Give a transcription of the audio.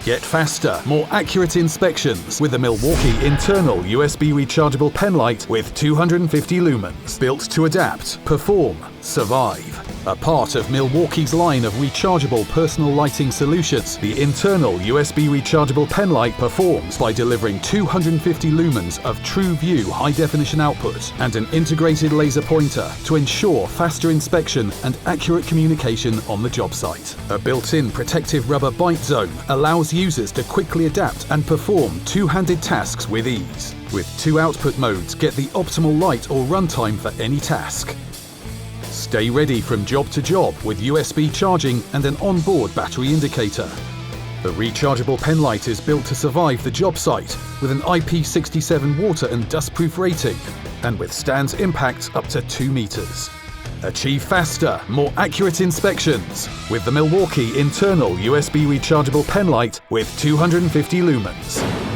Get faster, more accurate inspections with the Milwaukee Internal USB Rechargeable Penlight with 250 lumens. Built to adapt, perform, survive. A part of Milwaukee's line of rechargeable personal lighting solutions, the Internal USB Rechargeable Penlight performs by delivering 250 lumens of TRUEVIEW High Definition Output and an integrated laser pointer to ensure faster inspection and accurate communication on the job site. A built-in protective rubber bite zone allows users to quickly adapt and perform two-handed tasks with ease. With 2 output modes, get the optimal light or runtime for any task. Stay ready from job to job with USB charging and an onboard battery indicator. The rechargeable penlight is built to survive the job site with an IP67 water and dustproof rating and withstands impacts up to 2 meters. Achieve faster, more accurate inspections with the Milwaukee Internal USB Rechargeable Penlight with 250 lumens.